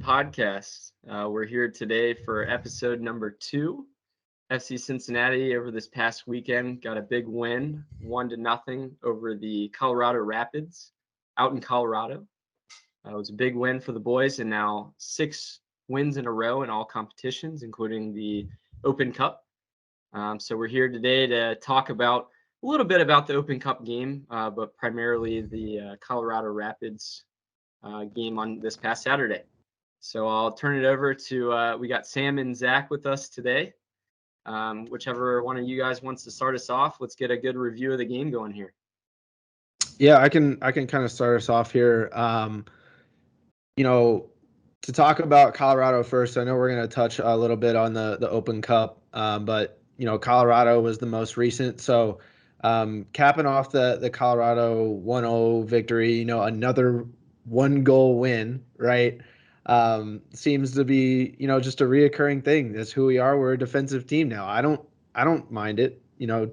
podcast. We're here today for episode number 2. FC Cincinnati over this past weekend got a big win, 1-0 over the Colorado Rapids out in Colorado. It was a big win for the boys, and now 6 wins in a row in all competitions, including the Open Cup. So we're here today to talk about a little bit about the Open Cup game, but primarily the Colorado Rapids game on this past Saturday. So I'll turn it over to we got Sam and Zach with us today. Whichever one of you guys wants to start us off, let's get a good review of the game going here. Yeah, I can kind of start us off here. To talk about Colorado first, I know we're going to touch a little bit on the Open Cup, but Colorado was the most recent. So capping off the Colorado 1-0 victory, another 1-goal win, right? Seems to be just a reoccurring thing. That's who we are. We're a defensive team now. I don't mind it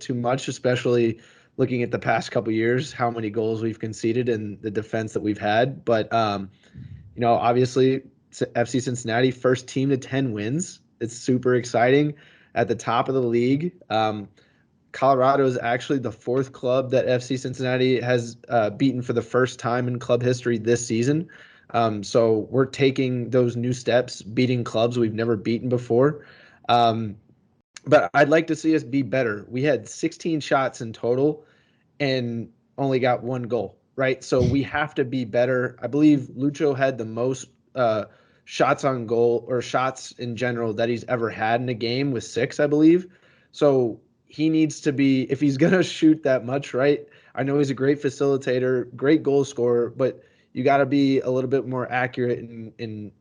too much, especially looking at the past couple of years, how many goals we've conceded and the defense that we've had. But obviously FC Cincinnati, first team to 10 wins. It's super exciting at the top of the league. Colorado is actually the 4th club that FC Cincinnati has beaten for the first time in club history this season. So we're taking those new steps, beating clubs we've never beaten before. But I'd like to see us be better. We had 16 shots in total and only got 1 goal, right? So we have to be better. I believe Lucho had the most shots on goal or shots in general that he's ever had in a game with 6, I believe. So he needs to be, if he's going to shoot that much, right? I know he's a great facilitator, great goal scorer, but you got to be a little bit more accurate and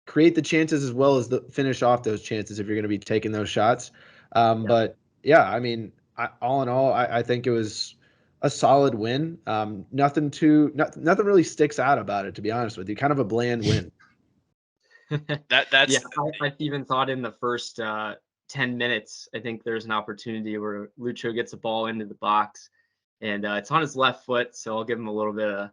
create the chances as well as finish off those chances if you're going to be taking those shots. But yeah, I mean, all in all, I think it was a solid win. Nothing really sticks out about it, to be honest with you. Kind of a bland win. Yeah, I even thought in the first 10 minutes, I think there's an opportunity where Lucho gets a ball into the box, and it's on his left foot, so I'll give him a little bit of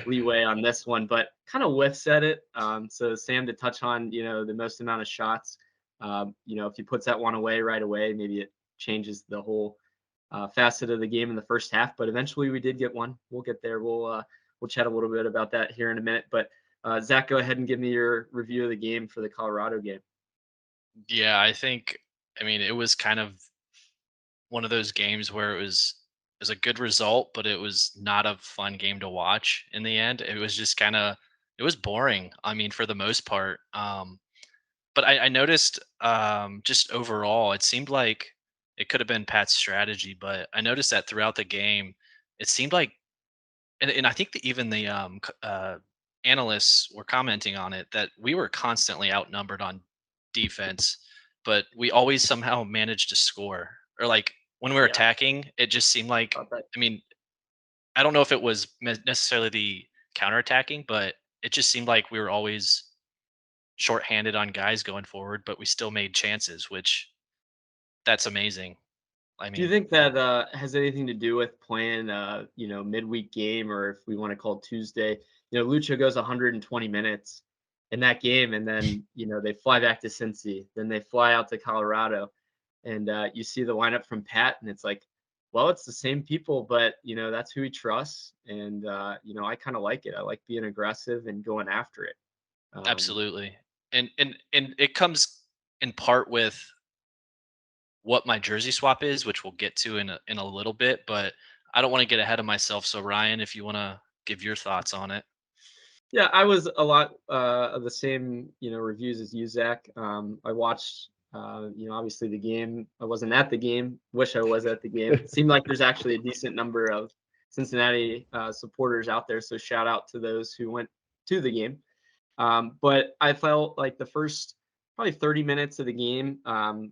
leeway on this one, but kind of whiffs at it. So Sam, to touch on, the most amount of shots, if he puts that one away right away, maybe it changes the whole facet of the game in the first half. But eventually we did get one. We'll get there. We'll chat a little bit about that here in a minute. But Zach, go ahead and give me your review of the game for the Colorado game. Yeah, I mean, it was kind of one of those games where it was a good result, but it was not a fun game to watch in the end. It was just it was boring. I mean, for the most part. But I noticed just overall, it seemed like it could have been Pat's strategy, but I noticed that throughout the game, it seemed like, and I think that even the analysts were commenting on it, that we were constantly outnumbered on defense, but we always somehow managed to score. Or like when we were attacking, it just seemed like, I mean, I don't know if it was necessarily the counterattacking, but it just seemed like we were always shorthanded on guys going forward, but we still made chances, which that's amazing. I mean, do you think that has anything to do with playing midweek game, or if we want to call it Tuesday? Lucho goes 120 minutes in that game, and then they fly back to Cincy, then they fly out to Colorado, and you see the lineup from Pat, and it's like, well, it's the same people, but that's who he trusts, and I kind of like it. I like being aggressive and going after it. absolutely. And it comes in part with what my jersey swap is, which we'll get to in a little bit, but I don't want to get ahead of myself. So Ryan, if you want to give your thoughts on it. Yeah, I was a lot of the same, reviews as you, Zach. I watched, obviously the game. I wasn't at the game. Wish I was at the game. It seemed like there's actually a decent number of Cincinnati supporters out there. So shout out to those who went to the game. But I felt like the first probably 30 minutes of the game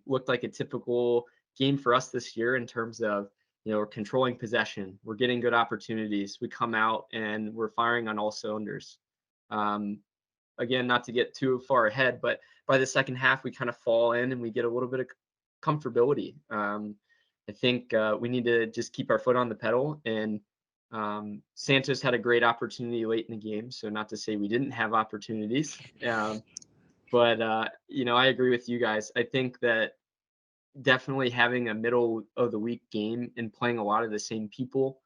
looked like a typical game for us this year in terms of, we're controlling possession. We're getting good opportunities. We come out and we're firing on all cylinders. Again, not to get too far ahead, but by the second half, we kind of fall in and we get a little bit of comfortability. I think we need to just keep our foot on the pedal and Santos had a great opportunity late in the game, so not to say we didn't have opportunities. But I agree with you guys. I think that definitely having a middle of the week game and playing a lot of the same people,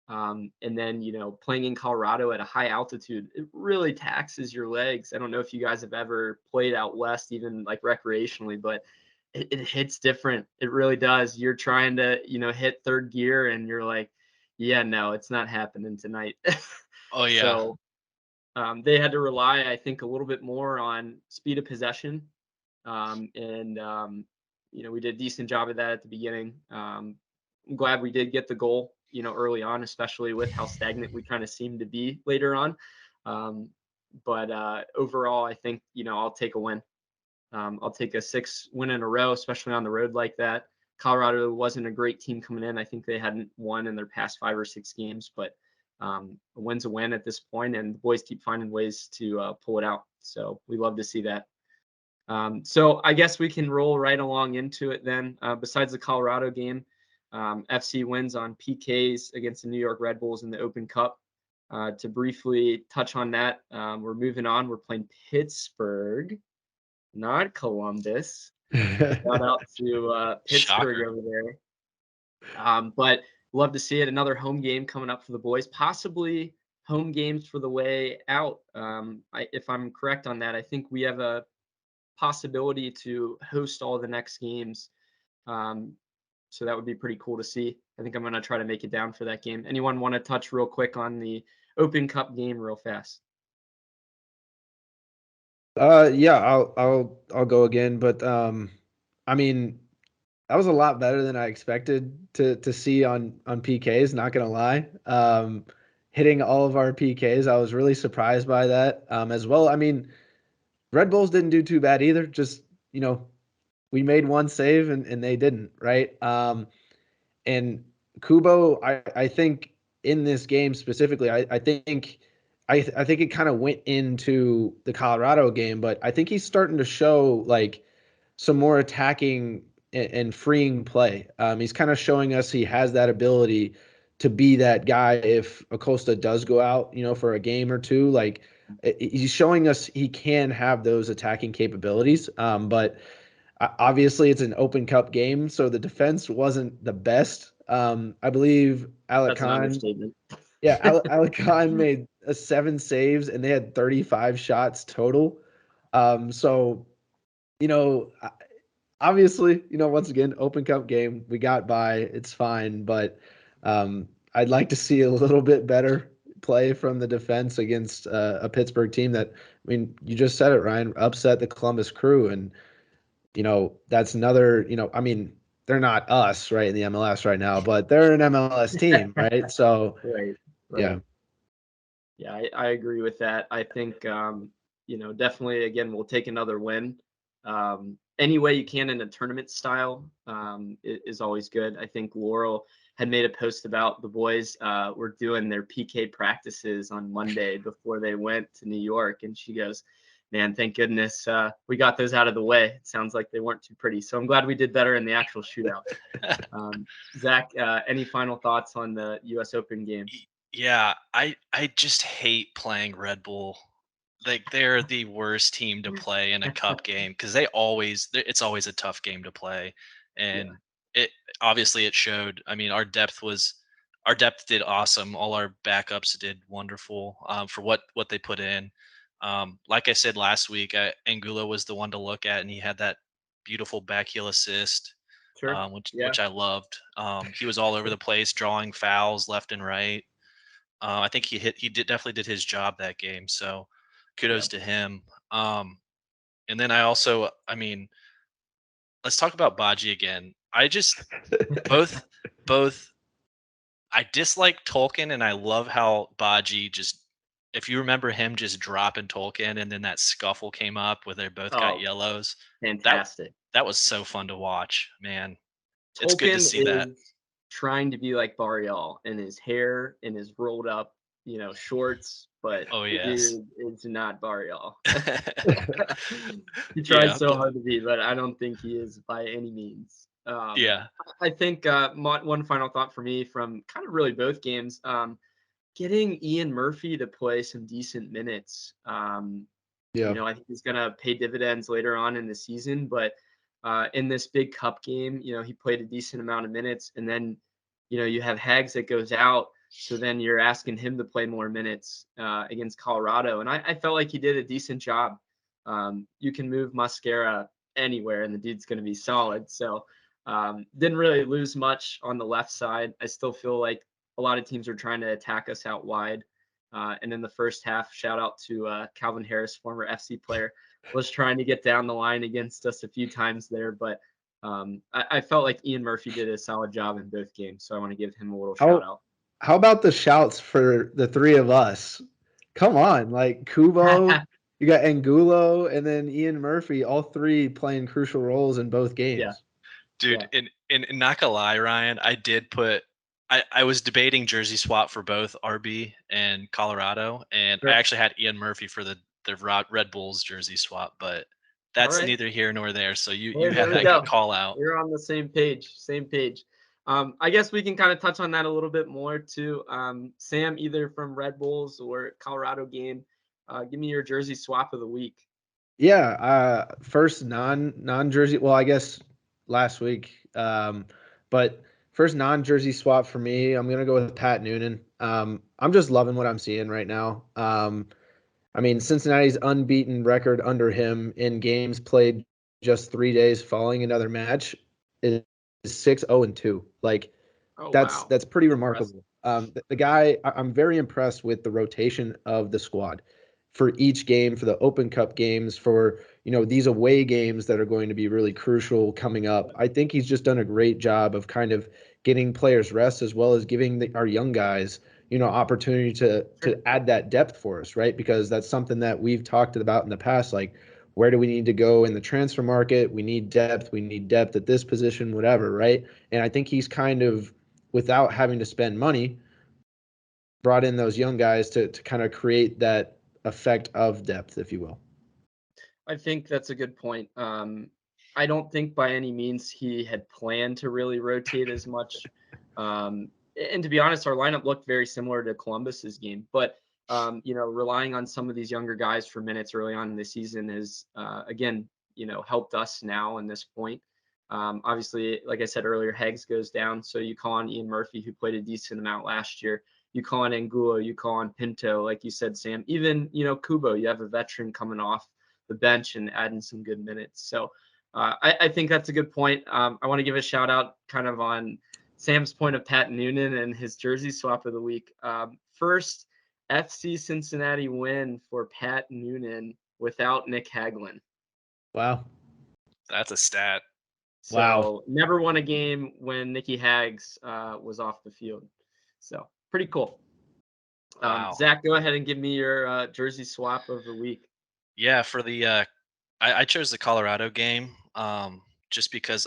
and then playing in Colorado at a high altitude, it really taxes your legs. I don't know if you guys have ever played out west, even like recreationally, but it hits different. It really does. You're trying to hit third gear, and you're like, yeah, no, it's not happening tonight. Oh yeah. So they had to rely, I think, a little bit more on speed of possession. And we did a decent job of that at the beginning. I'm glad we did get the goal, early on, especially with how stagnant we kind of seemed to be later on. But overall, I think, I'll take a win. I'll take a 6 win in a row, especially on the road like that. Colorado wasn't a great team coming in. I think they hadn't won in their past 5 or 6 games, but a win's a win at this point, and the boys keep finding ways to pull it out. So we love to see that. So I guess we can roll right along into it then. Besides the Colorado game, FC wins on PKs against the New York Red Bulls in the Open Cup. To briefly touch on that, we're moving on. We're playing Pittsburgh, not Columbus. Shout out to Pittsburgh Shocker. over there. But love to see it. Another home game coming up for the boys, possibly home games for the way out. If I'm correct on that, I think we have a possibility to host all the next games. So that would be pretty cool to see. I think I'm going to try to make it down for that game. Anyone want to touch real quick on the Open Cup game real fast? Yeah, I'll go again, but I mean, that was a lot better than I expected to see on PKs, not gonna lie. Hitting all of our PKs, I was really surprised by that as well. I mean, Red Bulls didn't do too bad either. Just, we made one save and they didn't, right? And Kubo, I think in this game specifically, I think it kind of went into the Colorado game, but I think he's starting to show like some more attacking and freeing play. He's kind of showing us he has that ability to be that guy if Acosta does go out, for a game or two. Like he's showing us he can have those attacking capabilities. But obviously it's an Open Cup game, so the defense wasn't the best. I believe Alec That's an Khan. understatement. Yeah, Alec Khan made 7 saves and they had 35 shots total. So, you know, obviously, once again, Open Cup game, we got by, it's fine, but I'd like to see a little bit better play from the defense against a Pittsburgh team that, I mean, you just said it, Ryan, upset the Columbus Crew, and that's another, I mean, they're not us, right, in the MLS right now, but they're an MLS team, right? So, Right. yeah. Yeah, I agree with that. I think, definitely, again, we'll take another win. Any way you can in a tournament style is always good. I think Laurel had made a post about the boys were doing their PK practices on Monday before they went to New York. And she goes, man, thank goodness we got those out of the way. It sounds like they weren't too pretty. So I'm glad we did better in the actual shootout. Zach, any final thoughts on the U.S. Open game? Yeah, I just hate playing Red Bull. Like they're the worst team to play in a cup game because it's always a tough game to play, and it obviously it showed. I mean, our depth did awesome. All our backups did wonderful for what they put in. Like I said last week, Angulo was the one to look at, and he had that beautiful back heel assist, Sure. which I loved. He was all over the place, drawing fouls left and right. I think definitely did his job that game. So kudos to him. And then I mean, let's talk about Baji again. I just both both I dislike Tolkien and I love how Baji just, if you remember him just dropping Tolkien and then that scuffle came up where they both got Oh, yellows. That fantastic. that was so fun to watch, man. It's good to Tolkien see that. is trying to be like Barial, and his hair and his rolled up, shorts, but Oh the yes. dude is not Barial. He tries Yeah, so hard to be, but I don't think he is by any means. yeah. I think one final thought for me from kind of really both games. getting Ian Murphy to play some decent minutes. Yeah. I think he's gonna pay dividends later on in the season. But in this big cup game, he played a decent amount of minutes, and then you have Hags that goes out, so then you're asking him to play more minutes against Colorado, and I felt like he did a decent job. You can move Mascara anywhere, and the dude's gonna be solid. So didn't really lose much on the left side. I still feel like a lot of teams are trying to attack us out wide. And in the first half, shout out to Calvin Harris, former FC player, was trying to get down the line against us a few times there. But I felt like Ian Murphy did a solid job in both games. So I want to give him a little shout out. How about the shouts for the three of us? Come on, like Kubo, you got Angulo, and then Ian Murphy, all three playing crucial roles in both games. Yeah. Dude, in not gonna lie, Ryan, I did put I was debating jersey swap for both RB and Colorado, and I actually had Ian Murphy for the Red Bulls jersey swap, but that's neither here nor there. So you had a good call out. We're on the same page. Same page. I guess we can kind of touch on that a little bit more too. Sam, either from Red Bulls or Colorado game, give me your jersey swap of the week. Yeah, first non-jersey. Well, I guess last week, but first non-jersey swap for me, I'm gonna go with Pat Noonan. I'm just loving what I'm seeing right now. I mean, Cincinnati's unbeaten record under him in games played just 3 days following another match is 6-0-2. Like, that's pretty remarkable. The guy, I'm very impressed with the rotation of the squad for each game, for the Open Cup games, for these away games that are going to be really crucial coming up. I think he's just done a great job of kind of getting players rest as well as giving our young guys opportunity to add that depth for us, right? Because that's something that we've talked about in the past. Like, where do we need to go in the transfer market? We need depth. We need depth at this position, whatever, right? And I think he's kind of, without having to spend money, brought in those young guys to kind of create that effect of depth, if you will. I think that's a good point. I don't think by any means he had planned to really rotate as much. And to be honest, our lineup looked very similar to Columbus's game. But relying on some of these younger guys for minutes early on in the season has again, helped us now in this point. Obviously, like I said earlier, Heggs goes down, so you call on Ian Murphy, who played a decent amount last year. You call on Angulo, you call on Pinto, like you said, Sam. Even Kubo, you have a veteran coming off the bench and adding some good minutes. So I think that's a good point. I want to give a shout out kind of on Sam's point of Pat Noonan and his jersey swap of the week. First FC Cincinnati win for Pat Noonan without Nick Hagelin. Wow. That's a stat. So never won a game when Nicky Hags was off the field. So pretty cool. Wow. Zach, go ahead and give me your jersey swap of the week. Yeah, for the I chose the Colorado game just because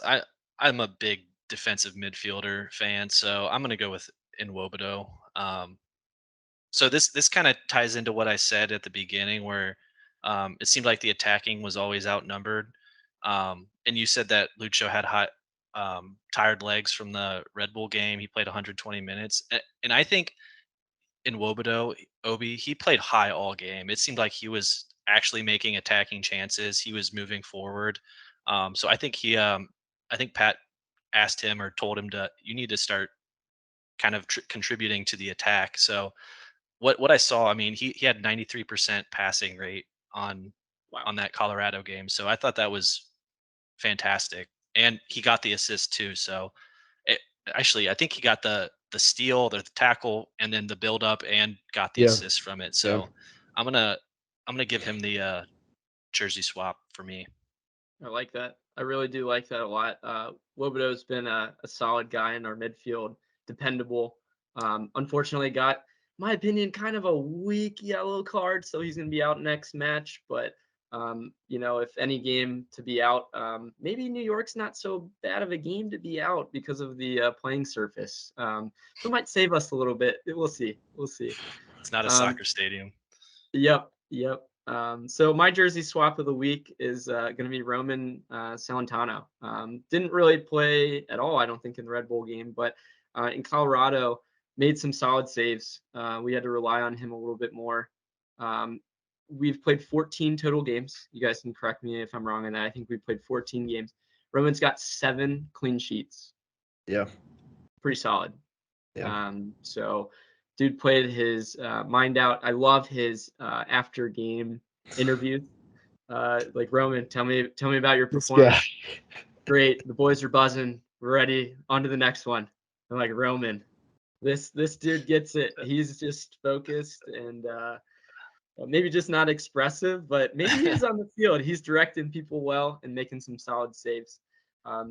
I'm a big defensive midfielder fan, so I'm gonna go with Nwobodo. So this kind of ties into what I said at the beginning, where it seemed like the attacking was always outnumbered, and you said that Lucho had tired legs from the Red Bull game. He played 120 minutes, and I think Nwobodo, Obi, he played high all game. It seemed like he was actually making attacking chances. He was moving forward. So I think I think Pat asked him or told him you need to start kind of contributing to the attack. So what I saw, I mean, he had 93% passing rate on that Colorado game. So I thought that was fantastic, and he got the assist too. So actually, I think he got the steal, the tackle, and then the build up, and got the assist from it. So I'm gonna give him the jersey swap for me. I like that. I really do like that a lot. Wobodo's been a solid guy in our midfield, dependable. Unfortunately, got, in my opinion, kind of a weak yellow card, so he's going to be out next match. But if any game to be out, maybe New York's not so bad of a game to be out because of the playing surface. So it might save us a little bit. We'll see. We'll see. It's not a soccer stadium. Yep. So my jersey swap of the week is going to be Roman Celentano. Didn't really play at all, I don't think, in the Red Bull game, but in Colorado, made some solid saves. We had to rely on him a little bit more. We've played 14 total games. You guys can correct me if I'm wrong on that. I think we played 14 games. Roman's got 7 clean sheets. Yeah. Pretty solid. Yeah. So dude played his mind out. I love his after game interviews. Like, Roman, tell me about your performance. Great. The boys are buzzing. We're ready. On to the next one. I'm like, Roman, this dude gets it. He's just focused and maybe just not expressive, but maybe he is on the field. He's directing people well and making some solid saves.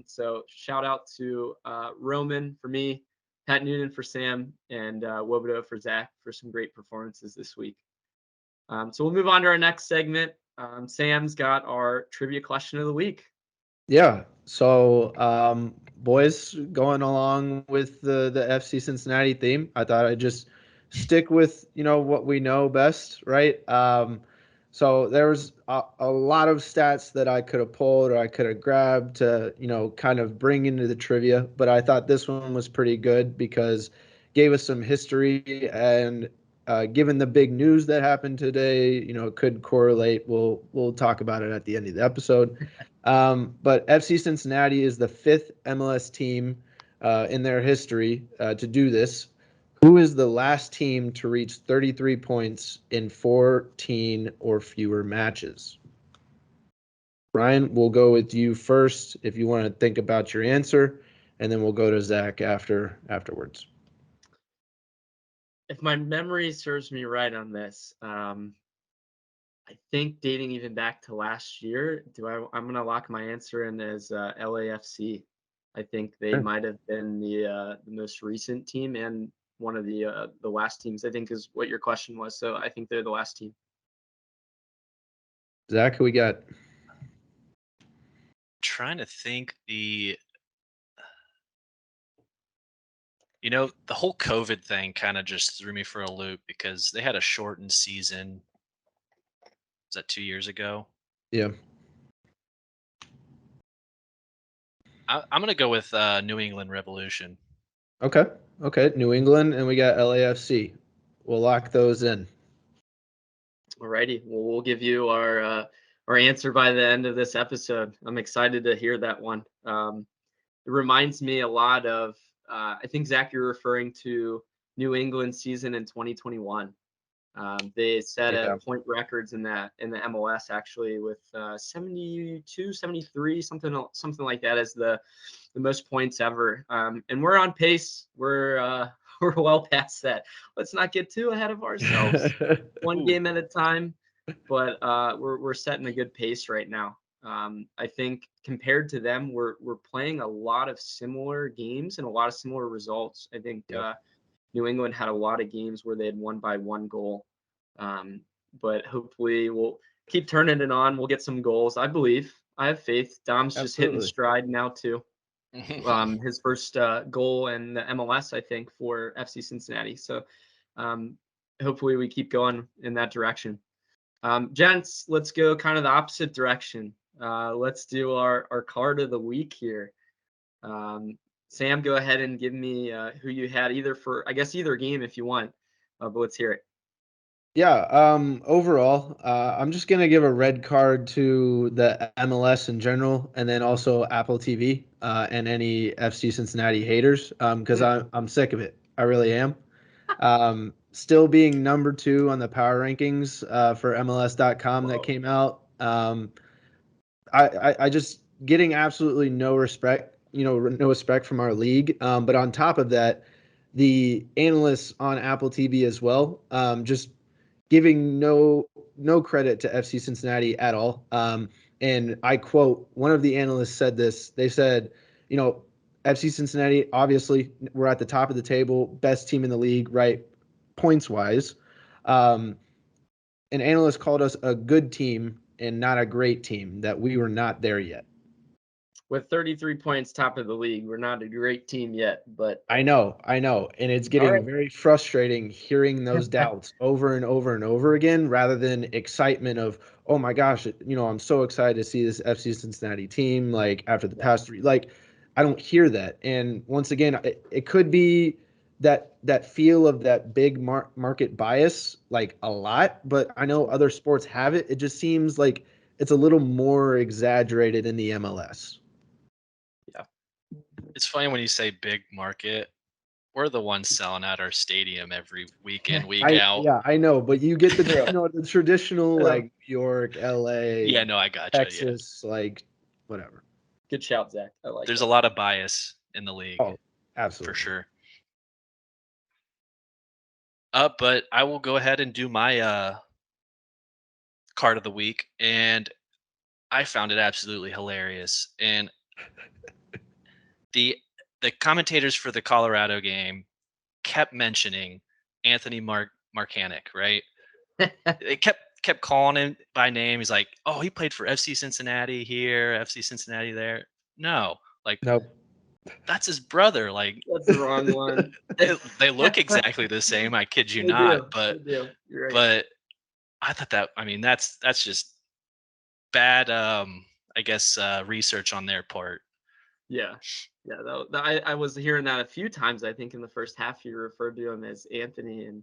So shout out to Roman for me, Pat Noonan for Sam, and Wobodo for Zach for some great performances this week. So we'll move on to our next segment. Sam's got our trivia question of the week. Yeah. So, boys, going along with the FC Cincinnati theme, I thought I'd just stick with what we know best, right? So there was a lot of stats that I could have pulled or I could have grabbed to kind of bring into the trivia, but I thought this one was pretty good because it gave us some history and given the big news that happened today, it could correlate. We'll talk about it at the end of the episode. But FC Cincinnati is the 5th MLS team in their history to do this. Who is the last team to reach 33 points in 14 or fewer matches? Ryan, we'll go with you first if you want to think about your answer, and then we'll go to Zach afterwards. If my memory serves me right on this, I think dating even back to last year, I'm going to lock my answer in as LAFC. I think they might have been the most recent team and one of the last teams, I think is what your question was. So I think they're the last team. Zach, who we got? Trying to think the whole COVID thing kind of just threw me for a loop because they had a shortened season. Was that 2 years ago? Yeah. I'm going to go with New England Revolution. Okay. New England, and we got LAFC. We'll lock those in. Alrighty. Well, we'll give you our answer by the end of this episode. I'm excited to hear that one. It reminds me a lot of, I think, Zach, you're referring to New England season in 2021. They set a point records in the MLS actually with 72, 73, something like that as the most points ever. And we're on pace. We're well past that. Let's not get too ahead of ourselves. One game at a time, but we're setting a good pace right now. I think compared to them, we're playing a lot of similar games and a lot of similar results. I think New England had a lot of games where they had won by 1 goal. But hopefully we'll keep turning it on. We'll get some goals. I believe. I have faith. Dom's just hitting stride now too. His first goal in the MLS, I think, for FC Cincinnati. So hopefully we keep going in that direction. Gents, let's go kind of the opposite direction. Let's do our card of the week here. Sam, go ahead and give me who you had either game if you want, but let's hear it. Yeah, overall, I'm just going to give a red card to the MLS in general and then also Apple TV and any FC Cincinnati haters because I'm sick of it. I really am. Still being number 2 on the power rankings for MLS.com that came out. I just getting absolutely no respect, no respect from our league. But on top of that, the analysts on Apple TV as well, just giving no credit to FC Cincinnati at all. And I quote, one of the analysts said this. They said, FC Cincinnati, obviously, we're at the top of the table, best team in the league, right, points wise. An analyst called us a good team and not a great team, that we were not there yet. With 33 points, top of the league, we're not a great team yet, but I know, and it's getting very frustrating hearing those doubts over and over and over again, rather than excitement of, oh my gosh, I'm so excited to see this FC Cincinnati team. Like after the past 3, like I don't hear that. And once again, it could be that feel of that big market bias like a lot, but I know other sports have it. It just seems like it's a little more exaggerated in the MLS. Yeah. It's funny when you say big market. We're the ones selling out our stadium every week in, week out. Yeah, I know, but you get the True. the traditional True. like New York, LA, Yeah, no, I gotcha. Yeah. Texas, like whatever. Good shout, Zach. I like There's that. a lot of bias in the league Oh, for absolutely. sure. But I will go ahead and do my card of the week, and I found it absolutely hilarious. And the the commentators for the Colorado game kept mentioning Anthony Marcanic, right? They kept calling him by name. He's like, "Oh, he played for FC Cincinnati here, FC Cincinnati there." No, like Nope. that's his brother. Like That's the wrong one. they look exactly the same. I kid you They not. do. They do. You're right. But I thought that. I mean, that's just bad. I guess research on their part. Yeah. Yeah. I was hearing that a few times. I think in the first half you referred to him as Anthony, and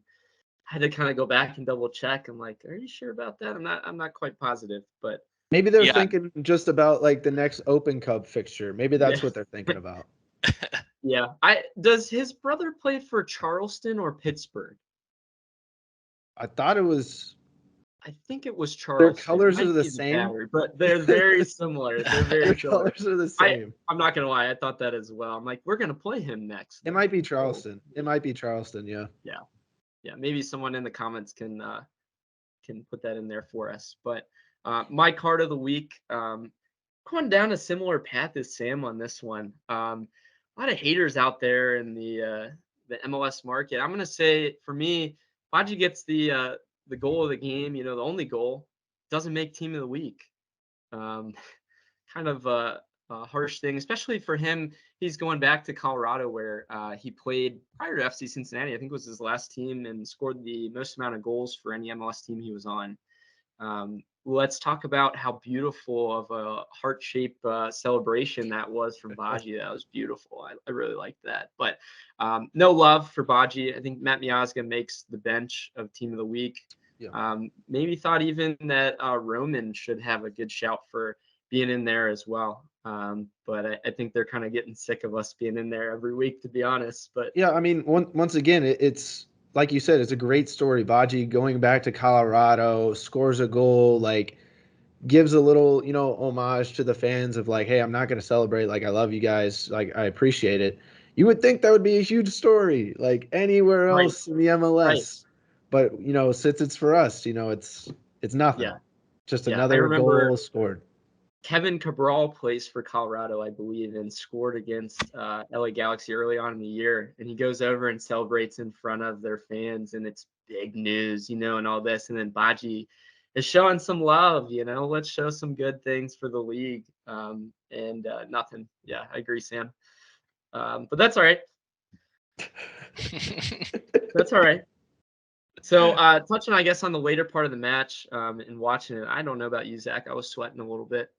I had to kind of go back and double check. I'm like, are you sure about that? I'm not quite positive, but Maybe they're Yeah, thinking just about like the next Open Cup fixture. Maybe that's yeah. what they're thinking about. Yeah. Does his brother play for Charleston or Pittsburgh? I thought it was I think it was their Charleston. It colors are might the be the same. Battery, but they're very similar. They're Their very similar. colors are the same. I'm not gonna lie, I thought that as well. I'm like, we're gonna play him next. It Then. might be So, Charleston. It might be Charleston, yeah. yeah, yeah. Maybe someone in the comments can put that in there for us. But my card of the week, going down a similar path as Sam on this one. A lot of haters out there in the MLS market. I'm gonna say for me, Baji gets the goal of the game. You know, the only goal doesn't make team of the week. Um, kind of a harsh thing, especially for him. He's going back to Colorado where he played prior to FC Cincinnati. I think it was his last team and scored the most amount of goals for any MLS team he was on. Let's talk about how beautiful of a heart-shaped celebration that was from Baji. That was beautiful. I really liked that. But no love for Baji. I think Matt Miazga makes the bench of Team of the Week. Yeah. Maybe thought even that Roman should have a good shout for being in there as well. But I think they're kind of getting sick of us being in there every week, to be honest. But Yeah, I mean, once again, it's like you said, it's a great story. Baji going back to Colorado, scores a goal, like gives a little, homage to the fans of like, hey, I'm not going to celebrate. Like, I love you guys. Like, I appreciate it. You would think that would be a huge story, like anywhere right, else in the right, MLS. But since it's for us, it's nothing. yeah, Just yeah. I another remember goal scored. Kevin Cabral plays for Colorado, I believe, and scored against LA Galaxy early on in the year. And he goes over and celebrates in front of their fans, and it's big news, and all this. And then Baji is showing some love, let's show some good things for the league. And nothing. Yeah, I agree, Sam. But that's all right. That's all right. So touching, I guess, on the later part of the match and watching it, I don't know about you, Zach. I was sweating a little bit.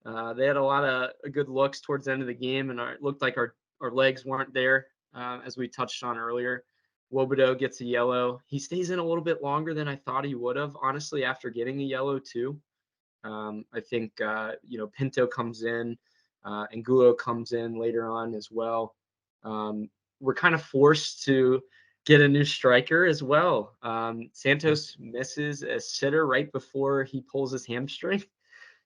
They had a lot of good looks towards the end of the game, and it looked like our legs weren't there, as we touched on earlier. Wobodo gets a yellow. He stays in a little bit longer than I thought he would have, honestly, after getting a yellow too. I think Pinto comes in, and Gulo comes in later on as well. We're kind of forced to get a new striker as well. Santos misses a sitter right before he pulls his hamstring.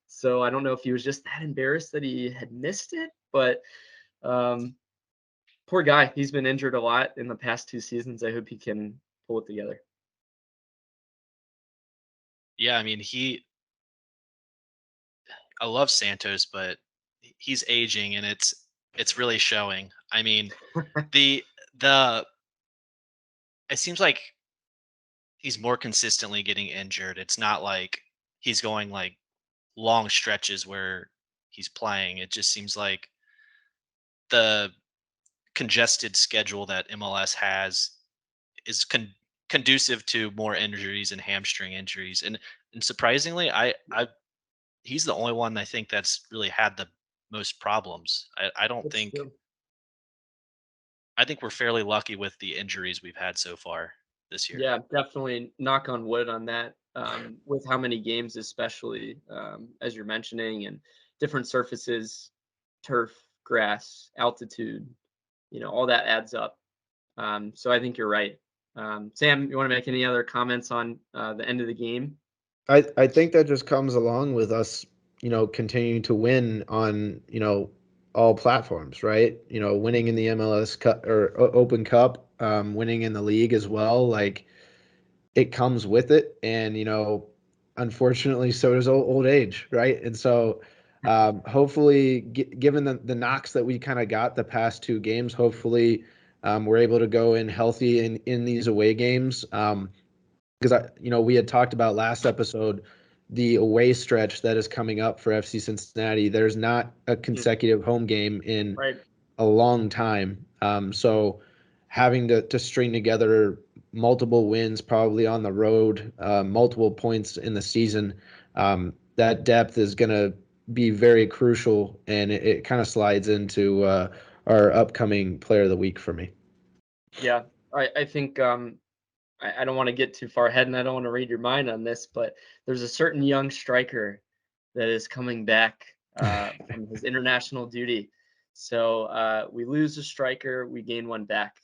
So I don't know if he was just that embarrassed that he had missed it, but poor guy. He's been injured a lot in the past 2 seasons. I hope he can pull it together. Yeah, I mean I love Santos, but he's aging and it's really showing. I mean, the it seems like he's more consistently getting injured. It's not like he's going like long stretches where he's playing. It just seems like the congested schedule that MLS has is conducive to more injuries and hamstring injuries. And surprisingly, I he's the only one I think that's really had the most problems. I don't That's think true. I think we're fairly lucky with the injuries we've had so far this year. Yeah, definitely knock on wood on that. With how many games, especially as you're mentioning, and different surfaces, turf, grass, altitude, all that adds up. So I think you're right. Sam, you want to make any other comments on the end of the game? I think that just comes along with us, continuing to win on, all platforms, right? Winning in the MLS Cup or Open Cup, winning in the league as well. Like it comes with it, and unfortunately, so does old age, right? And so, hopefully, given the knocks that we kind of got the past two games, hopefully, we're able to go in healthy in these away games. Because we had talked about last episode the away stretch that is coming up for FC Cincinnati. There's not a Mm, consecutive home game in right. a long time. So having to string together multiple wins, probably on the road, multiple points in the season, that depth is going to be very crucial, and it kind of slides into our upcoming Player of the Week for me. Yeah, I think I don't want to get too far ahead, and I don't want to read your mind on this, but there's a certain young striker that is coming back from his international duty. So we lose a striker, we gain one back.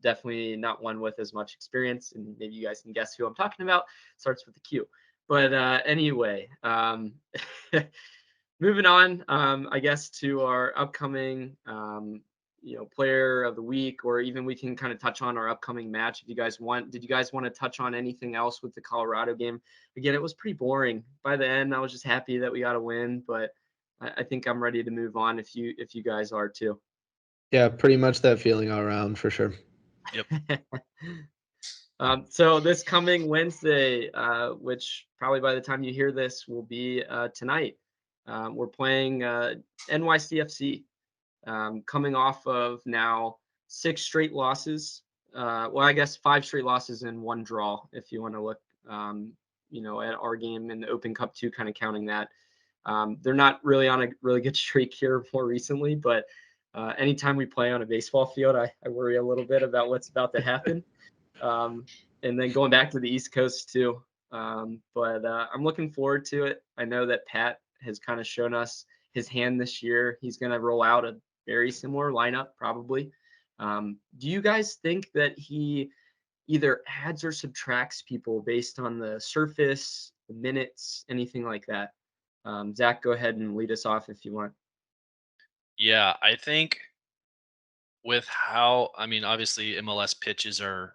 Definitely not one with as much experience, and maybe you guys can guess who I'm talking about. Starts with a Q. But anyway, moving on, I guess to our upcoming player of the week, or even we can kind of touch on our upcoming match if you guys want. Did you guys want to touch on anything else with the Colorado game? Again, it was pretty boring. By the end, I was just happy that we got a win, but I think I'm ready to move on if you guys are too. Yeah, pretty much that feeling all around for sure. Yep. So this coming Wednesday, which probably by the time you hear this will be tonight, we're playing NYCFC. Coming off of now 6 straight losses. Well, I guess 5 straight losses and 1 draw, if you want to look, at our game in the Open Cup 2, kind of counting that. They're not really on a really good streak here more recently, but anytime we play on a baseball field, I worry a little bit about what's about to happen. And then going back to the East Coast too. But I'm looking forward to it. I know that Pat has kind of shown us his hand this year. He's going to roll out a very similar lineup, probably. Do you guys think that he either adds or subtracts people based on the surface, the minutes, anything like that? Zach, go ahead and lead us off if you want. Yeah, I think with how I mean, obviously MLS pitches are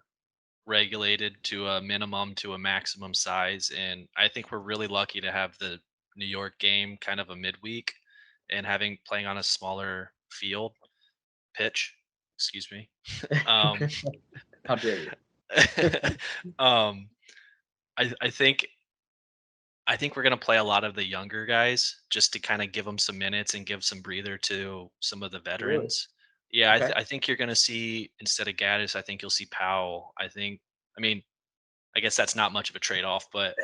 regulated to a minimum to a maximum size, and I think we're really lucky to have the New York game kind of a midweek and having playing on a smaller field pitch. Excuse me. Um, How dare you? um, I think we're gonna play a lot of the younger guys just to kind of give them some minutes and give some breather to some of the Really? veterans. Yeah, Okay. I think you're gonna see instead of Gaddis, I think you'll see Powell. I mean, I guess that's not much of a trade off, but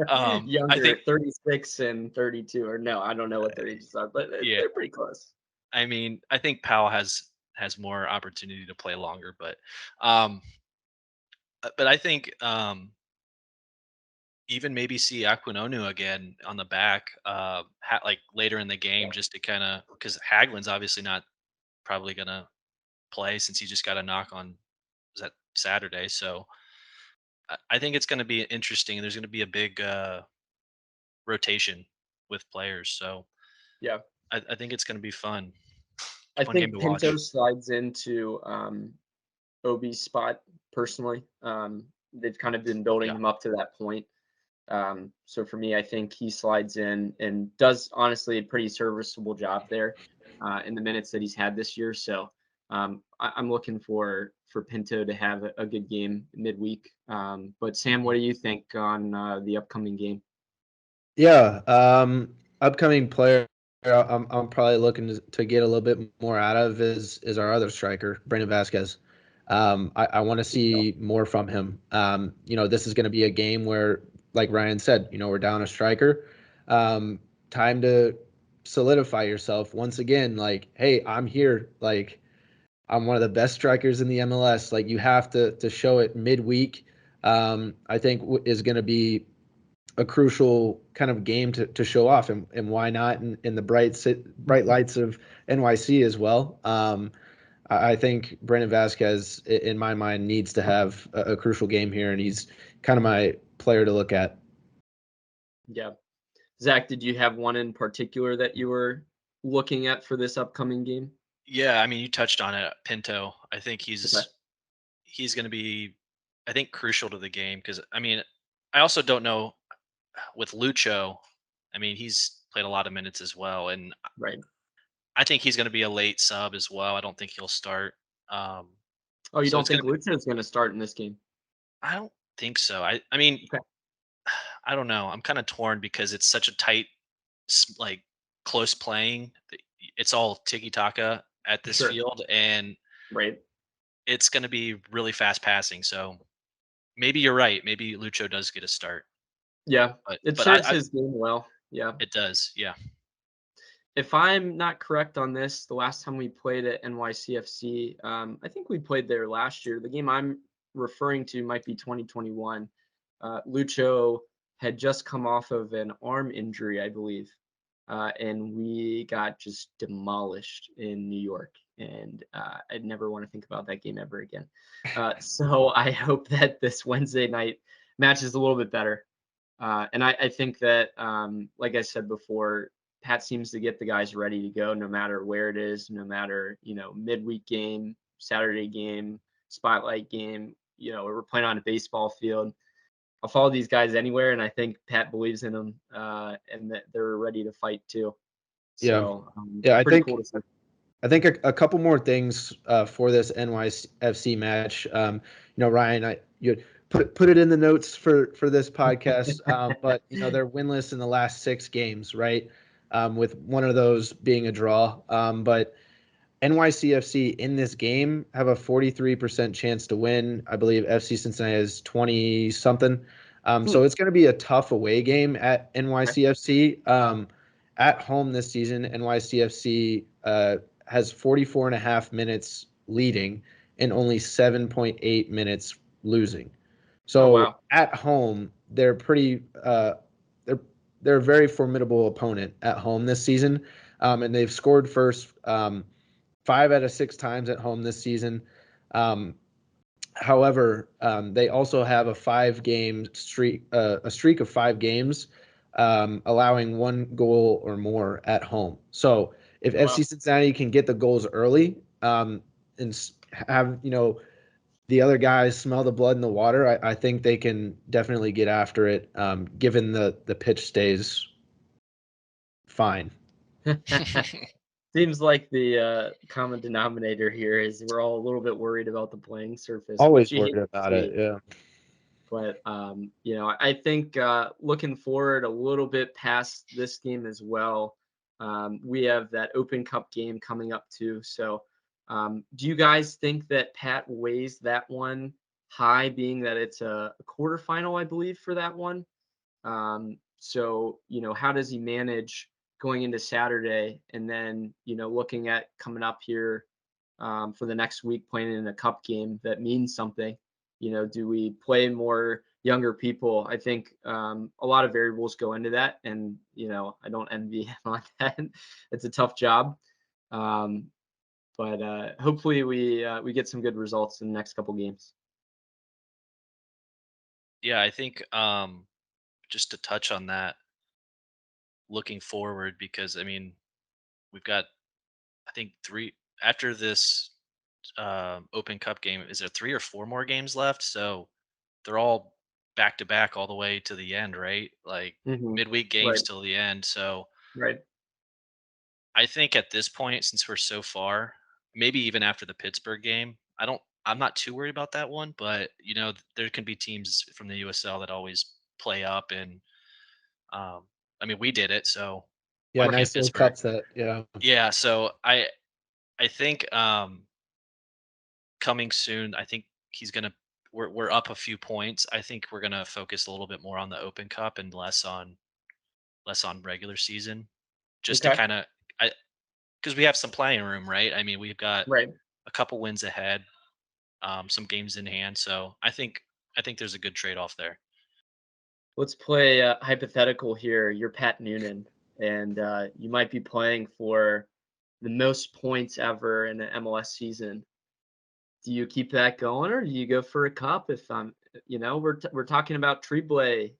I Younger, think 36 and 32, or no, I don't know what their ages are, but yeah, they're pretty close. I mean, I think Powell has more opportunity to play longer, um, but I think even maybe see Aquinonu again on the back, like later in the game, just to kind of because Haglin's obviously not probably gonna play since he just got a knock on was that Saturday. So I think it's gonna be interesting. There's gonna be a big rotation with players, so Yeah. I think it's gonna be fun. I Fun game think to Pinto watch. slides into Obi's spot personally. They've kind of been building Yeah. him up to that point. So for me, I think he slides in and does honestly a pretty serviceable job there in the minutes that he's had this year. So I'm looking for Pinto to have a good game midweek. But Sam, Mhm. what do you think on the upcoming game? Yeah, upcoming player I'm probably looking to get a little bit more out of is our other striker, Brandon Vasquez. I want to see more from him. This is going to be a game where, like Ryan said, we're down a striker. Time to solidify yourself once again. Like, hey, I'm here. Like, I'm one of the best strikers in the MLS. Like, you have to show it midweek. I think is going to be a crucial kind of game to show off, and why not in the bright lights of NYC as well. I think Brandon Vasquez, in my mind, needs to have a crucial game here, and he's kind of my player to look at. Yeah. Zach, did you have one in particular that you were looking at for this upcoming game? Yeah, I mean, you touched on it, Pinto. I think Okay. he's going to be, I think, crucial to the game because I mean, I also don't know with Lucho. I mean, he's played a lot of minutes as well, and Right. I think he's going to be a late sub as well. I don't think he'll start. Um, Oh, you so don't it's going think to be. Lucha is going to start in this game? I don't think so. I mean, Okay. I don't know. I'm kind of torn because it's such a tight, like close playing. It's all tiki taka at this Sure. field, and Right. it's going to be really fast passing. So maybe you're right. Maybe Lucho does get a start, Yeah. but It but I, serves I his game well. Yeah. it does. Yeah. If I'm not correct on this, the last time we played at NYCFC, I think we played there last year. The game I'm referring to might be 2021. Lucho had just come off of an arm injury, I believe, and we got just demolished in New York. And I'd never want to think about that game ever again. So I hope that this Wednesday night match is a little bit better. And I think that, like I said before, Pat seems to get the guys ready to go no matter where it is, no matter, midweek game, Saturday game, spotlight game, we're playing on a baseball field. I'll follow these guys anywhere, and I think Pat believes in them, and that they're ready to fight too. Yeah, So yeah. I pretty think cool to see. I think a couple more things for this NYFC match. Ryan, you put it in the notes for this podcast. But they're winless in the last 6 games, right? With one of those being a draw. But NYCFC in this game have a 43% chance to win. I believe FC Cincinnati is 20 something. So it's going to be a tough away game at Okay. NYCFC. At home this season, NYCFC has 44 and a half minutes leading and only 7.8 minutes losing. Oh, So wow. at home, they're pretty they're a very formidable opponent at home this season. And they've scored first 5 out of 6 times at home this season. However, they also have a 5-game streak, a streak of 5 games, allowing 1 goal or more at home. So if Wow. FC Cincinnati can get the goals early, and have the other guys smell the blood in the water, I think they can definitely get after it, given the pitch stays fine. Seems like the common denominator here is we're all a little bit worried about the playing surface, which Always you hate worried to about it. see. Yeah. But I think looking forward a little bit past this game as well, we have that Open Cup game coming up too. So, do you guys think that Pat weighs that one high, being that it's a quarterfinal, I believe, for that one? So, how does he manage going into Saturday and then, looking at coming up here for the next week playing in a cup game that means something? Do we play more younger people? I think a lot of variables go into that. And, I don't envy him on that. It's a tough job. Um, but hopefully we get some good results in the next couple games. Yeah, I think just to touch on that, looking forward because I mean we've got I think three after this Open Cup game. Is there 3 or 4 more games left? So they're all back to back all the way to the end, right? Like Hmm. midweek games Right. till the end. So Right. I think at this point, since we're so far, maybe even after the Pittsburgh game, I'm not too worried about that one, but there can be teams from the USL that always play up and I mean we did it, so Yeah. why can't Nice little Pittsburgh? cup set. Yeah. Yeah, so I think coming soon, I think he's gonna we're up a few points. I think we're gonna focus a little bit more on the Open Cup and less on regular season, just to Okay. kind of I because we have some playing room, right? I mean, we've got Right. a couple wins ahead, some games in hand. So I think there's a good trade off there. Let's play hypothetical here. You're Pat Noonan, and you might be playing for the most points ever in an MLS season. Do you keep that going, or do you go for a cup? If I'm, we're talking about Treble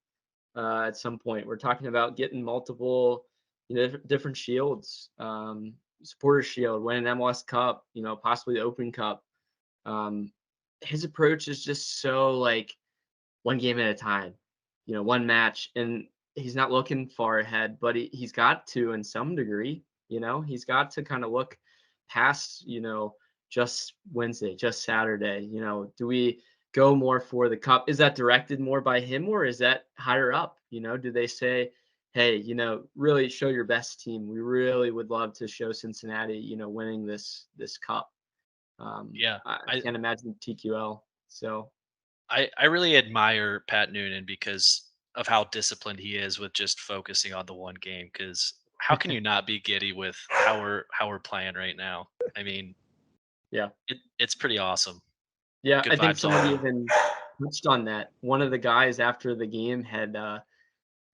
at some point. We're talking about getting multiple, different shields, supporter shield, win an MLS Cup, possibly the Open Cup. His approach is just so like one game at a time, one match, and he's not looking far ahead, but he's got to in some degree. He's got to kind of look past, just Wednesday, just Saturday. Do we go more for the cup? Is that directed more by him, or is that higher up? Do they say, hey, really show your best team? We really would love to show Cincinnati, winning this cup. Yeah, I can't imagine TQL. So I really admire Pat Noonan because of how disciplined he is with just focusing on the one game. Because how can you not be giddy with how we're playing right now? I mean, yeah. it's pretty awesome. Yeah, Good I think vibes all somebody around. even touched on that. One of the guys after the game had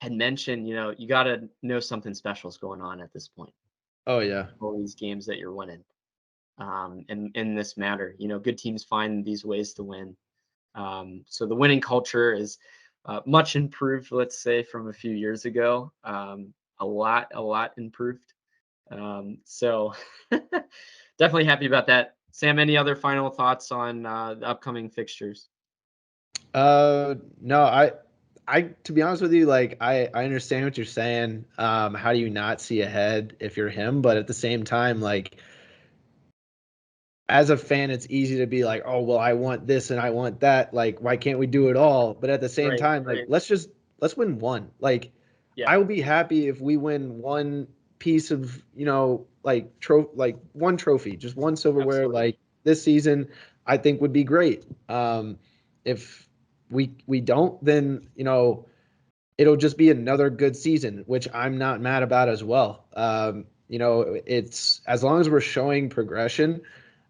mentioned, you gotta know something special is going on at this point. Oh yeah. All these games that you're winning. And in this matter, good teams find these ways to win. So the winning culture is much improved, let's say, from a few years ago. A lot improved. So definitely happy about that. Sam, any other final thoughts on the upcoming fixtures? No, I to be honest with you, like I understand what you're saying. How do you not see ahead if you're him? But at the same time, like as a fan, it's easy to be like, oh well, I want this and I want that. Like, why can't we do it all? But at the same Right, time, like right. let's win one. Like, Yeah, I will be happy if we win one piece of, like one trophy, just one silverware. absolutely. Like this season, I think would be great. If we don't, then it'll just be another good season, which I'm not mad about as well. It's as long as we're showing progression,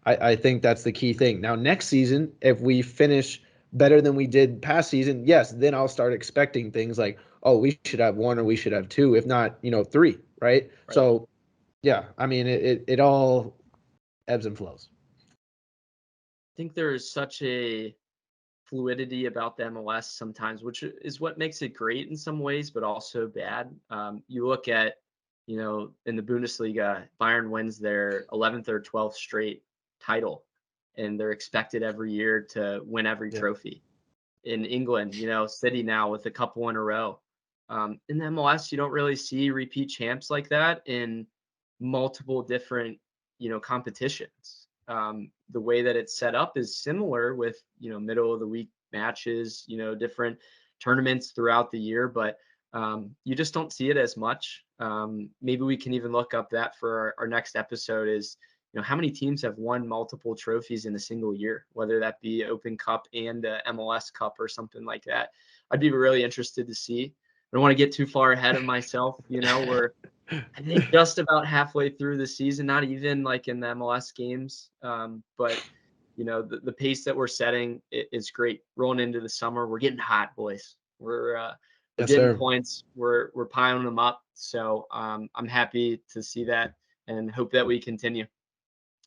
I think that's the key thing. Now, next season, if we finish better than we did past season, yes, then I'll start expecting things like, oh, we should have one or we should have two, if not, three, right? Right. So, yeah, I mean, it all ebbs and flows. I think there is such a fluidity about the MLS sometimes, which is what makes it great in some ways, but also bad. You look at, in the Bundesliga, Bayern wins their 11th or 12th straight title, and they're expected every year to win every Yeah. trophy. In England, City now with a couple in a row. In the MLS, you don't really see repeat champs like that in multiple different, competitions. The way that it's set up is similar with, middle of the week matches, different tournaments throughout the year, but you just don't see it as much. Maybe we can even look up that for our next episode is, how many teams have won multiple trophies in a single year, whether that be Open Cup and MLS Cup or something like that. I'd be really interested to see. I don't want to get too far ahead of myself. We're I think just about halfway through the season, not even like in the MLS games. But the pace that we're setting is great. Rolling into the summer, we're getting hot, boys. We're Yes, getting sir. points. We're piling them up. So I'm happy to see that and hope that we continue.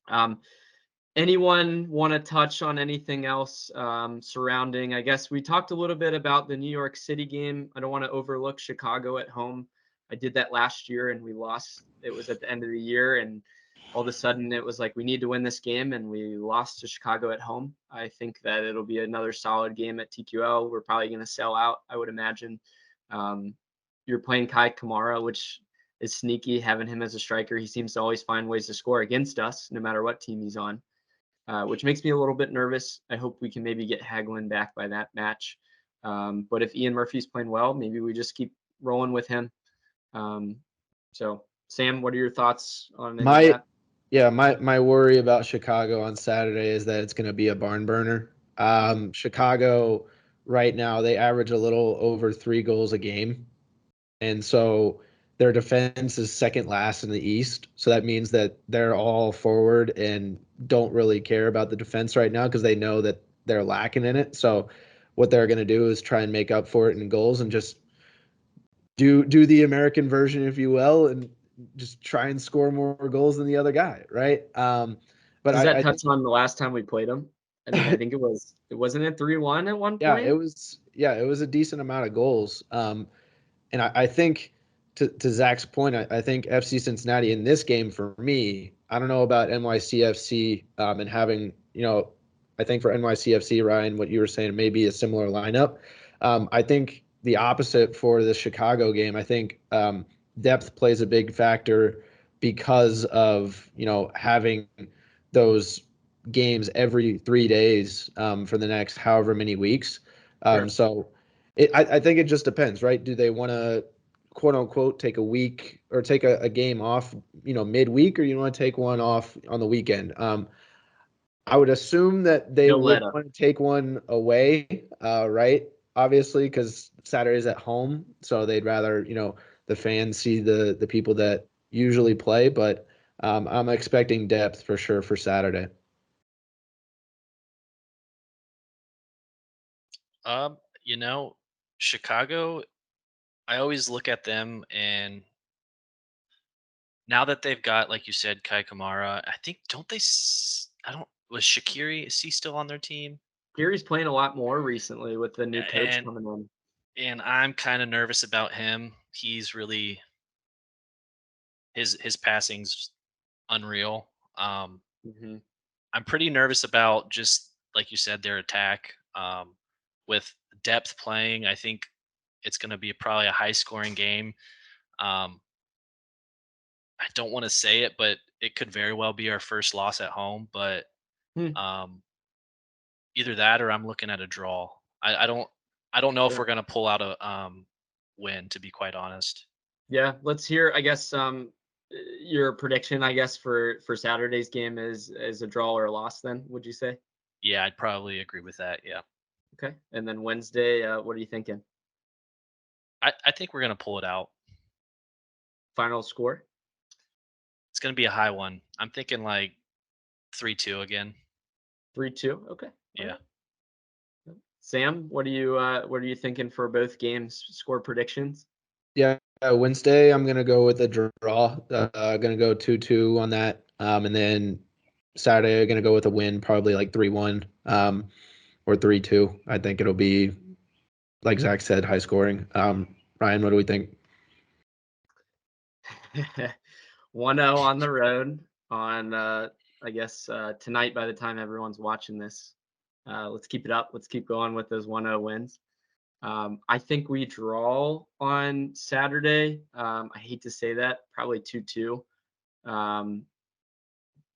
Um, Anyone want to touch on anything else surrounding? I guess we talked a little bit about the New York City game. I don't want to overlook Chicago at home. I did that last year and we lost. It was at the end of the year, and all of a sudden it was like we need to win this game, and we lost to Chicago at home. I think that it'll be another solid game at TQL. We're probably going to sell out, I would imagine. Um, you're playing Kai Kamara, which is sneaky having him as a striker. He seems to always find ways to score against us, no matter what team he's on. Which makes me a little bit nervous. I hope we can maybe get Hagelin back by that match. But if Ian Murphy's playing well, maybe we just keep rolling with him. So, Sam, what are your thoughts on any of My that? Yeah, my worry about Chicago on Saturday is that it's going to be a barn burner. Chicago right now they average a little over 3 goals a game, and so their defense is second last in the East. So that means that they're all forward and don't really care about the defense right now because they know that they're lacking in it. So what they're going to do is try and make up for it in goals and just do the American version, if you will, and just try and score more goals than the other guy, right? But Does that I touch on the last time we played them? I mean, I think it wasn't it 3-1 at one yeah, point? it was a decent amount of goals. And I think to Zach's point, I think FC Cincinnati in this game for me, I don't know about NYCFC and having, I think for NYCFC, Ryan, what you were saying, maybe a similar lineup. I think the opposite for the Chicago game. I think depth plays a big factor because of, having those games every 3 days for the next however many weeks. Sure. So I think it just depends, right? Do they want to quote unquote take a week or take a game off, midweek, or you want to take one off on the weekend? I would assume that they No would let up. want to take one away, right? Obviously, because Saturday's at home, so they'd rather, the fans see the people that usually play. But I'm expecting depth for sure for Saturday. You know, Chicago, I always look at them, and now that they've got, like you said, Kai Kamara, I think don't they? I don't. Was Shakiri? Is he still on their team? Gary's playing a lot more recently with the new coach And coming in. I'm kind of nervous about him. He's really his passing's unreal. Hmm. I'm pretty nervous about, just like you said, their attack. With depth playing, I think it's going to be probably a high scoring game. Um, I don't want to say it, but it could very well be our first loss at home. But Hmm. um, either that or I'm looking at a draw. I don't know if Sure. we're going to pull out a win. To be quite honest, Yeah, let's hear. I guess your prediction. I guess for Saturday's game is a draw or a loss. Then would you say? yeah, I'd probably agree with that. Yeah, Okay. And then Wednesday, what are you thinking? I think we're going to pull it out. Final score? It's going to be a high one. I'm thinking like 3-2 again. 3-2. Okay. All Yeah. right. Sam, what are you thinking for both games? Score predictions? Yeah, Wednesday I'm gonna go with a draw. Gonna go 2-2 on that. And then Saturday I'm gonna go with a win, probably like 3-1, or 3-2. I think it'll be, like Zach said, high scoring. Ryan, what do we think? 1-0 on the road on I guess tonight by the time everyone's watching this. Let's keep it up. Let's keep going with those 1-0 wins. I think we draw on Saturday. I hate to say that, probably 2-2. Um,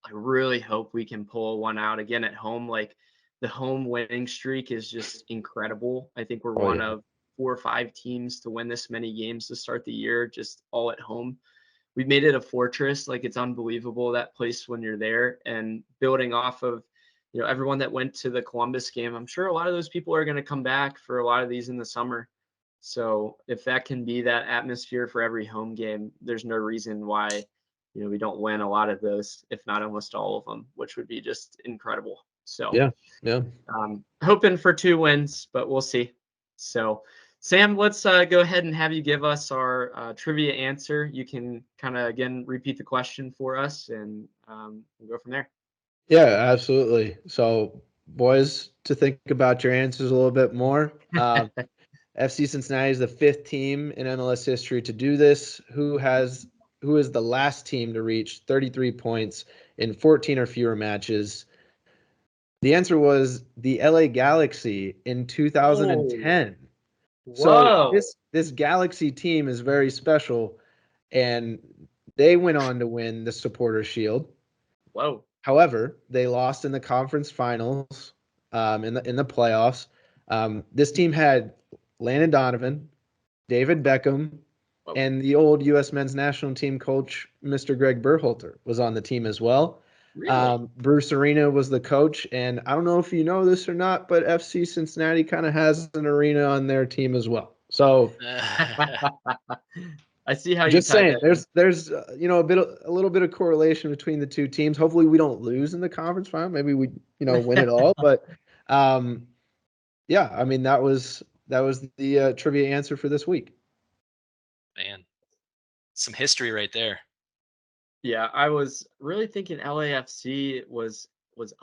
I really hope we can pull one out again at home. Like the home winning streak is just incredible. I think we're Oh one yeah, of 4 or 5 teams to win this many games to start the year, just all at home. We've made it a fortress. Like it's unbelievable that place when you're there, and building off of, everyone that went to the Columbus game. I'm sure a lot of those people are going to come back for a lot of these in the summer. So if that can be that atmosphere for every home game, there's no reason why, we don't win a lot of those, if not almost all of them, which would be just incredible. So yeah, yeah. hoping for 2 wins, but we'll see. So Sam, let's go ahead and have you give us our trivia answer. You can kind of again repeat the question for us, and we'll go from there. Yeah, absolutely. So, boys, to think about your answers a little bit more. FC Cincinnati is the fifth team in MLS history to do this. Who is the last team to reach 33 points in 14 or fewer matches? The answer was the LA Galaxy in Oh, 2010. So whoa, this Galaxy team is very special, and they went on to win the Supporter Shield. whoa. However, they lost in the conference finals, in the playoffs. This team had Landon Donovan, David Beckham, Whoa. and the old U.S. men's national team coach, Mr. Greg Berhalter, was on the team as well. Really? Bruce Arena was the coach, and I don't know if you know this or not, but FC Cincinnati kind of has an arena on their team as well. So I see how you Just tied saying, that. there's a little bit of correlation between the two teams. Hopefully, we don't lose in the conference final. Maybe we win it all. But yeah, I mean that was the trivia answer for this week. Man, some history right there. Yeah, I was really thinking LAFC was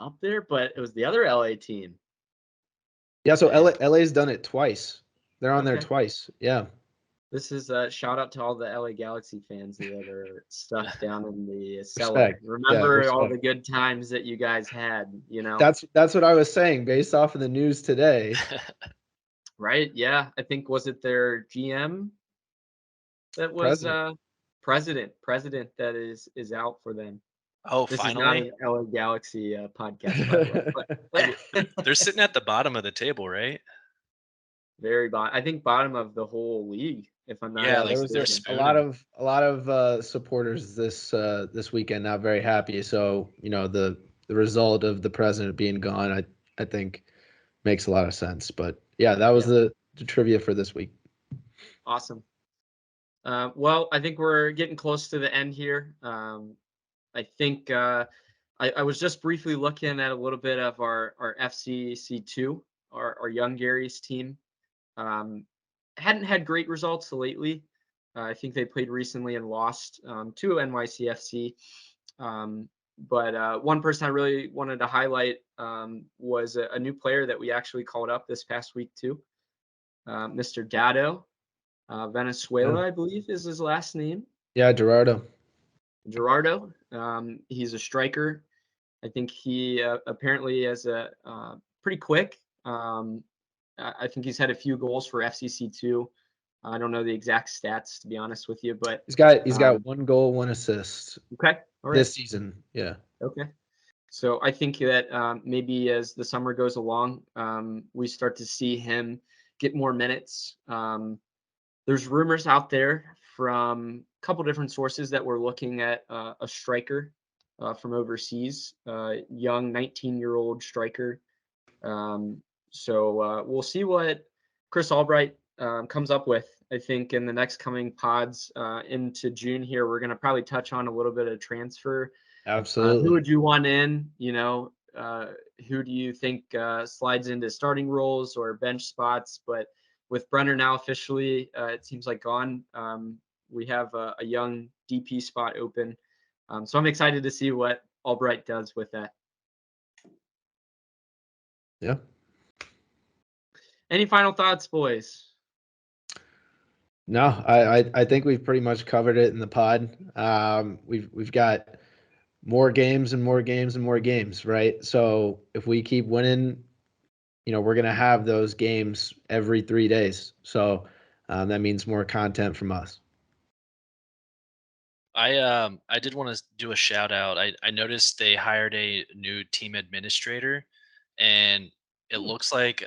up there, but it was the other LA team. Yeah, so Man. LA's done it twice. They're on there Okay. twice. Yeah. This is a shout out to all the LA Galaxy fans that are stuck down in the cellar. Respect. Yeah, Remember all respect. the good times that you guys had, That's what I was saying based off of the news today. Right? Yeah. I think was it their GM that was president that is out for them. Oh, This is not finally? an LA Galaxy podcast, by the way. But They're sitting at the bottom of the table, right? very bottom. I think bottom of the whole league, if I'm not Yeah, Yeah, like there was they're mistaken. a lot spooning. of supporters this weekend not very happy. So the result of the president being gone, I think makes a lot of sense. But yeah, that was Yeah. the trivia for this week. Awesome. Well, I think we're getting close to the end here. I think I was just briefly looking at a little bit of our FCC2, our Young Gary's team. Hadn't had great results lately. I think they played recently and lost to NYCFC. But one person I really wanted to highlight was a new player that we actually called up this past week too, Mr. Dado. Venezuela, I believe, is his last name. Yeah, Gerardo. He's a striker. I think he apparently is a pretty quick. I think he's had a few goals for FCC2. I don't know the exact stats to be honest with you, but He's got 1 goal, 1 assist okay, all right, this season. Yeah. okay. So I think that maybe as the summer goes along, we start to see him get more minutes. There's rumors out there from a couple different sources that we're looking at a striker from overseas, young 19-year-old striker. So we'll see what Chris Albright comes up with. I think in the next coming pods into June here, we're going to probably touch on a little bit of transfer. Who Absolutely. would you want in? Who do you think slides into starting roles or bench spots? But with Brenner now officially, it seems like gone. We have a young DP spot open. So I'm excited to see what Albright does with that. Yeah. Any final thoughts, boys? No, I think we've pretty much covered it in the pod. We've got more games and more games and more games, right? So if we keep winning, we're gonna have those games every 3 days. So that means more content from us. I did want to do a shout out. I noticed they hired a new team administrator, and it looks like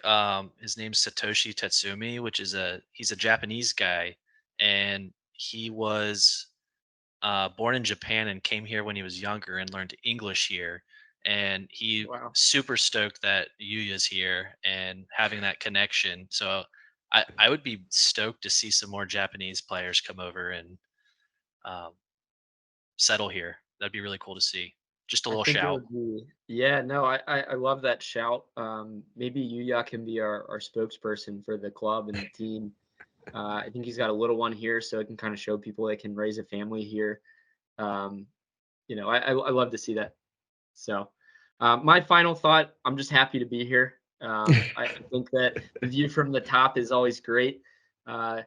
his name's Satoshi Tatsumi, which is he's a Japanese guy, and he was born in Japan and came here when he was younger and learned English here. And he Wow. super stoked that Yuya's here and having that connection. So I would be stoked to see some more Japanese players come over and um, settle here. That'd be really cool to see. Just a I little think it shout. would be, yeah, no, I love that shout. Maybe Yuya can be our spokesperson for the club and the team. I think he's got a little one here, so it can kind of show people they can raise a family here. Um, I love to see that. So, my final thought: I'm just happy to be here. I think that the view from the top is always great. Uh,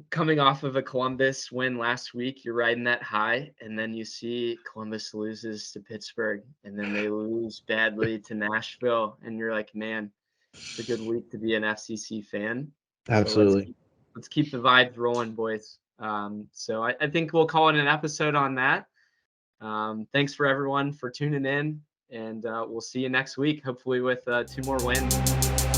Coming off of a Columbus win last week, you're riding that high, and then you see Columbus loses to Pittsburgh, and then they lose badly to Nashville, and you're like, man, it's a good week to be an FCC fan. So Absolutely. let's keep the vibes rolling, boys. So I think we'll call it an episode on that. Thanks for everyone for tuning in, and we'll see you next week, hopefully with 2 more wins.